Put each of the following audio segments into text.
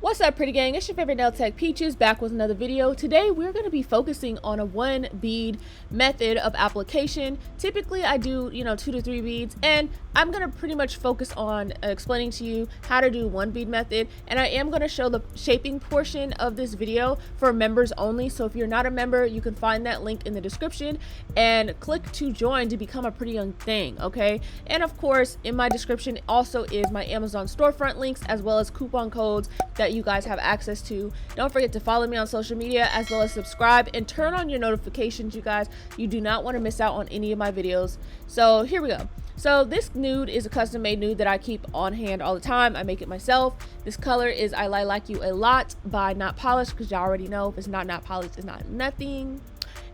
What's up, pretty gang? It's your favorite nail tech Peaches, back with another video. Today we're going to be focusing on a one bead method of application. Typically I do 2 to 3 beads, and I'm going to pretty much focus on explaining to you how to do one bead method, and I am going to show the shaping portion of this video for members only. So if you're not a member, you can find that link in the description and click to join to become a pretty young thing, okay? And of course in my description also is my Amazon storefront links, as well as coupon codes that you guys have access to. Don't forget to follow me on social media, as well as subscribe and turn on your notifications, you guys. You do not want to miss out on any of my videos. So here we go. So this nude is a custom made nude that I keep on hand all the time. I make it myself. This color is I Like You a Lot by Not Polished, because y'all already know if it's not polished, it's not nothing.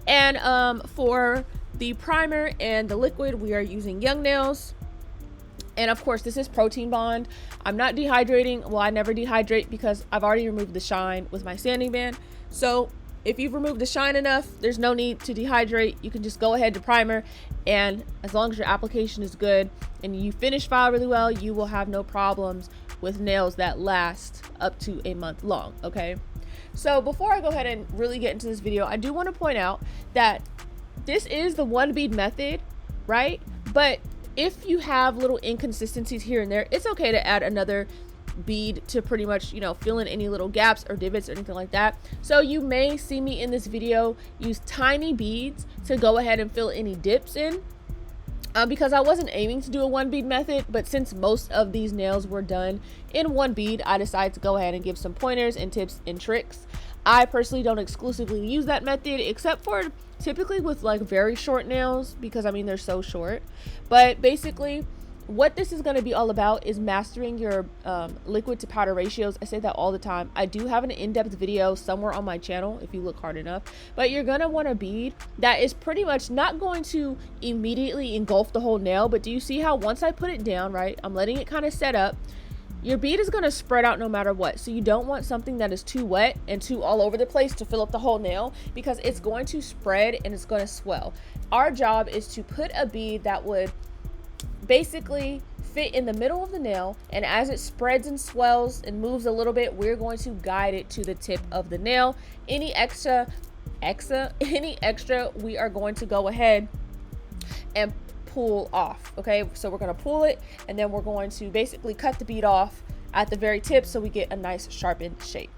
And for the primer and the liquid, we are using Young Nails. And of course, this is Protein Bond. I'm not dehydrating. Well, I never dehydrate because I've already removed the shine with my sanding band. So if you've removed the shine enough, there's no need to dehydrate. You can just go ahead to primer, and as long as your application is good and you finish file really well, you will have no problems with nails that last up to a month long, okay? So before I go ahead and really get into this video, I do want to point out that this is the one bead method, right? But if you have little inconsistencies here and there, it's okay to add another bead to pretty much, fill in any little gaps or divots or anything like that. So you may see me in this video use tiny beads to go ahead and fill any dips in, because I wasn't aiming to do a one bead method, but since most of these nails were done in one bead, I decided to go ahead and give some pointers and tips and tricks. I personally don't exclusively use that method, except for typically with like very short nails, because I mean they're so short. But basically what this is going to be all about is mastering your liquid to powder ratios. I say that all the time. I do have an in-depth video somewhere on my channel if you look hard enough, but you're going to want a bead that is pretty much not going to immediately engulf the whole nail. But do you see how once I put it down, right, I'm letting it kind of set up, your bead is going to spread out no matter what. So you don't want something that is too wet and too all over the place to fill up the whole nail, because it's going to spread and it's going to swell. Our job is to put a bead that would basically fit in the middle of the nail, and as it spreads and swells and moves a little bit, we're going to guide it to the tip of the nail. Any extra we are going to go ahead and pull off, okay? So we're going to pull it, and then we're going to basically cut the bead off at the very tip so we get a nice sharpened shape.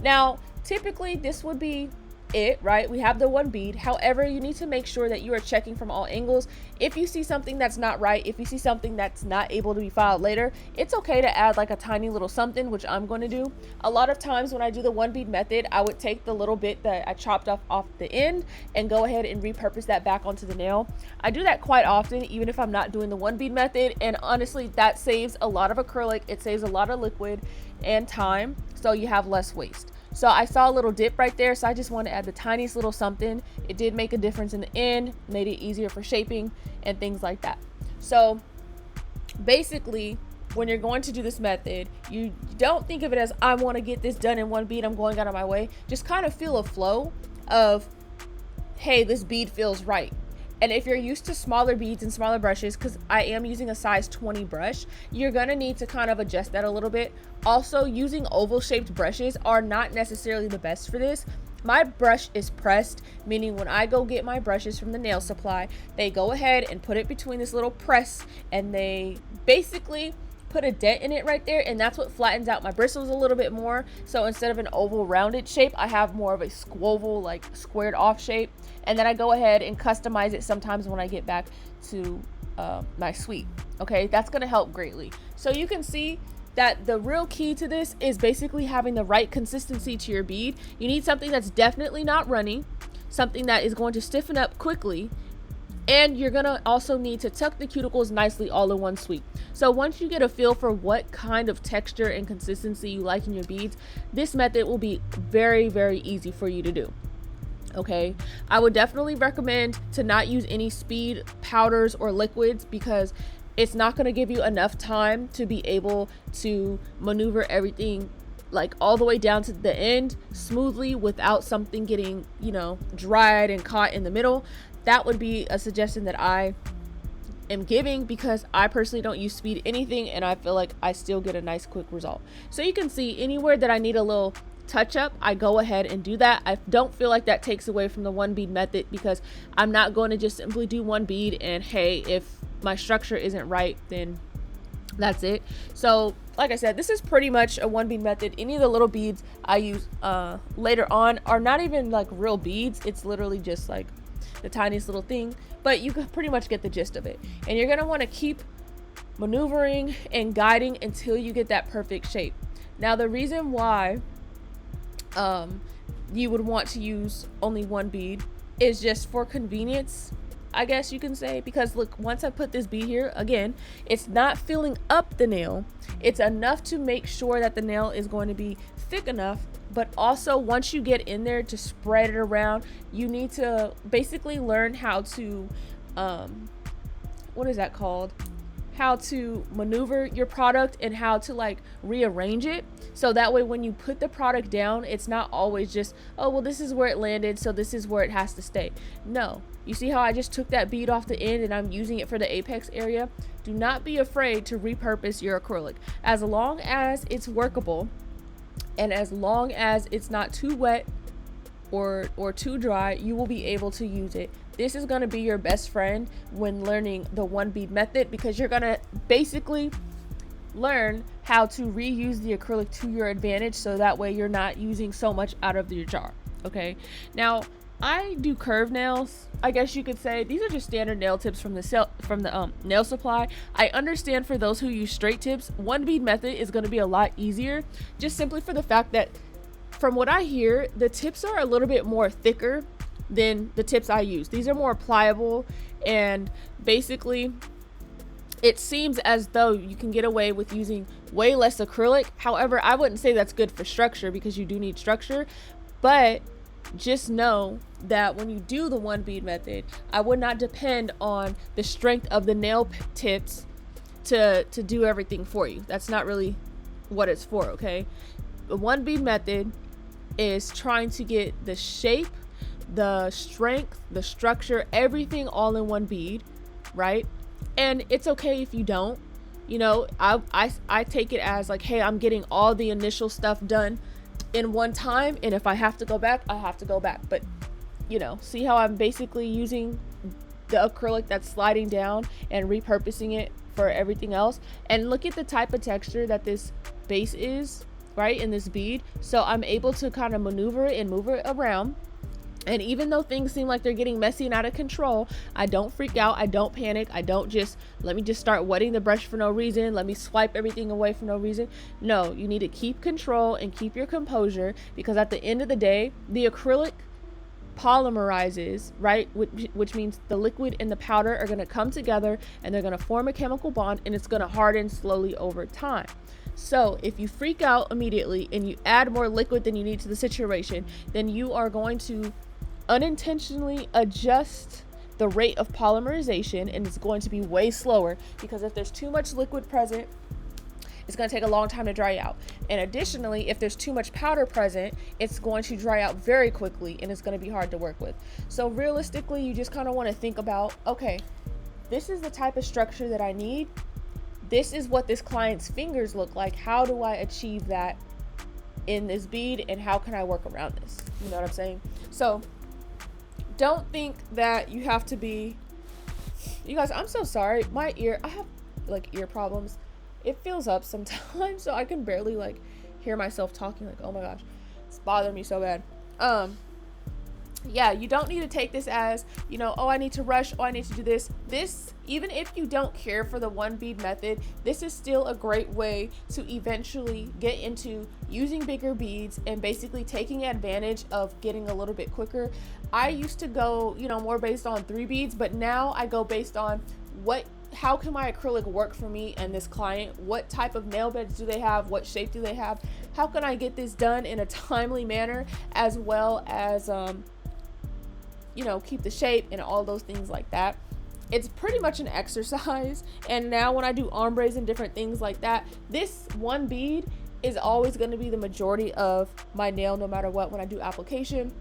Now typically this would be it, right? We have the one bead. However, you need to make sure that you are checking from all angles. If you see something that's not right, if you see something that's not able to be filed later, it's okay to add like a tiny little something, which I'm going to do. A lot of times when I do the one bead method, I would take the little bit that I chopped off the end and go ahead and repurpose that back onto the nail. I do that quite often, even if I'm not doing the one bead method, and honestly that saves a lot of acrylic, it saves a lot of liquid and time, so you have less waste. So I saw a little dip right there, so I just want to add the tiniest little something. It did make a difference in the end, made it easier for shaping and things like that. So basically when you're going to do this method, you don't think of it as I want to get this done in one bead, I'm going out of my way. Just kind of feel a flow of, hey, this bead feels right. And if you're used to smaller beads and smaller brushes, because I am using a size 20 brush, you're gonna need to kind of adjust that a little bit. Also, using oval shaped brushes are not necessarily the best for this. My brush is pressed, meaning when I go get my brushes from the nail supply, they go ahead and put it between this little press, and they basically put a dent in it right there, and that's what flattens out my bristles a little bit more. So instead of an oval rounded shape, I have more of a squoval, like squared off shape, and then I go ahead and customize it sometimes when I get back to my suite. Okay, that's gonna help greatly. So you can see that the real key to this is basically having the right consistency to your bead. You need something that's definitely not runny, something that is going to stiffen up quickly, and you're gonna also need to tuck the cuticles nicely all in one sweep. So once you get a feel for what kind of texture and consistency you like in your beads, this method will be very, very easy for you to do. Okay, I would definitely recommend to not use any speed powders or liquids, because it's not going to give you enough time to be able to maneuver everything like all the way down to the end smoothly without something getting, dried and caught in the middle. That would be a suggestion that I am giving, because I personally don't use speed anything, and I feel like I still get a nice quick result. So you can see anywhere that I need a little touch up, I go ahead and do that. I don't feel like that takes away from the one bead method, because I'm not going to just simply do one bead and hey, if my structure isn't right, then that's it. So like I said, this is pretty much a one bead method. Any of the little beads I use later on are not even like real beads. It's literally just like the tiniest little thing, but you can pretty much get the gist of it. And you're going to want to keep maneuvering and guiding until you get that perfect shape. Now the reason why you would want to use only one bead is just for convenience, I guess you can say, because look, once I put this bead here, again, it's not filling up the nail. It's enough to make sure that the nail is going to be thick enough, but also once you get in there to spread it around, you need to basically learn how to, what is that called? How to maneuver your product and how to like rearrange it, so that way when you put the product down, it's not always just, oh well, this is where it landed, so this is where it has to stay. No, you see how I just took that bead off the end and I'm using it for the apex area? Do not be afraid to repurpose your acrylic. As long as it's workable and as long as it's not too wet or too dry, you will be able to use it. This is going to be your best friend when learning the one bead method, because you're going to basically learn how to reuse the acrylic to your advantage, so that way you're not using so much out of your jar. Okay, now I do curved nails, I guess you could say. These are just standard nail tips from the nail supply. I understand for those who use straight tips, one bead method is going to be a lot easier, just simply for the fact that from what I hear, the tips are a little bit more thicker than the tips I use. These are more pliable, and basically it seems as though you can get away with using way less acrylic. However, I wouldn't say that's good for structure, because you do need structure, but just know that when you do the one bead method, I would not depend on the strength of the nail tips to do everything for you. That's not really what it's for. Okay, the one bead method is trying to get the shape, the strength, the structure, everything all in one bead, right? And it's okay if you don't, you know, I take it as like, hey, I'm getting all the initial stuff done in one time, and if I have to go back, I have to go back. But you know, see how I'm basically using the acrylic that's sliding down and repurposing it for everything else. And look at the type of texture that this base is, right, in this bead. So I'm able to kind of maneuver it and move it around. And even though things seem like they're getting messy and out of control, I don't freak out, I don't panic, I don't just, let me just start wetting the brush for no reason, let me swipe everything away for no reason. No, you need to keep control and keep your composure, because at the end of the day, the acrylic polymerizes, right, which means the liquid and the powder are going to come together and they're going to form a chemical bond, and it's going to harden slowly over time. So if you freak out immediately and you add more liquid than you need to the situation, then you are going to unintentionally adjust the rate of polymerization, and it's going to be way slower, because if there's too much liquid present, it's going to take a long time to dry out. And additionally, if there's too much powder present, it's going to dry out very quickly, and it's going to be hard to work with. So realistically, you just kind of want to think about, okay, this is the type of structure that I need. This is what this client's fingers look like. How do I achieve that in this bead, and how can I work around this? You know what I'm saying? So don't think that you have to be, you guys, I'm so sorry. My ear, I have like ear problems. It fills up sometimes, so I can barely like hear myself talking. Like, oh my gosh, it's bothering me so bad. Yeah, you don't need to take this as, you know, oh, I need to rush, oh, I need to do this. This, even if you don't care for the one bead method, this is still a great way to eventually get into using bigger beads and basically taking advantage of getting a little bit quicker. I used to go, you know, more based on 3 beads, but now I go based on how can my acrylic work for me and this client? What type of nail beds do they have? What shape do they have? How can I get this done in a timely manner, as well as, you know, keep the shape and all those things like that. It's pretty much an exercise. And now when I do ombres and different things like that, this one bead is always going to be the majority of my nail, no matter what, when I do application.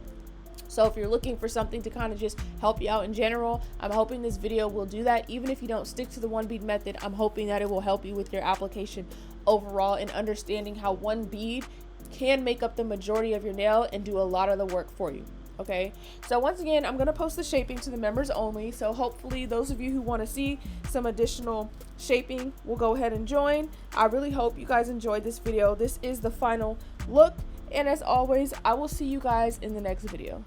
So if you're looking for something to kind of just help you out in general, I'm hoping this video will do that. Even if you don't stick to the one bead method, I'm hoping that it will help you with your application overall and understanding how one bead can make up the majority of your nail and do a lot of the work for you. Okay, so once again, I'm going to post the shaping to the members only. So hopefully those of you who want to see some additional shaping will go ahead and join. I really hope you guys enjoyed this video. This is the final look. And as always, I will see you guys in the next video.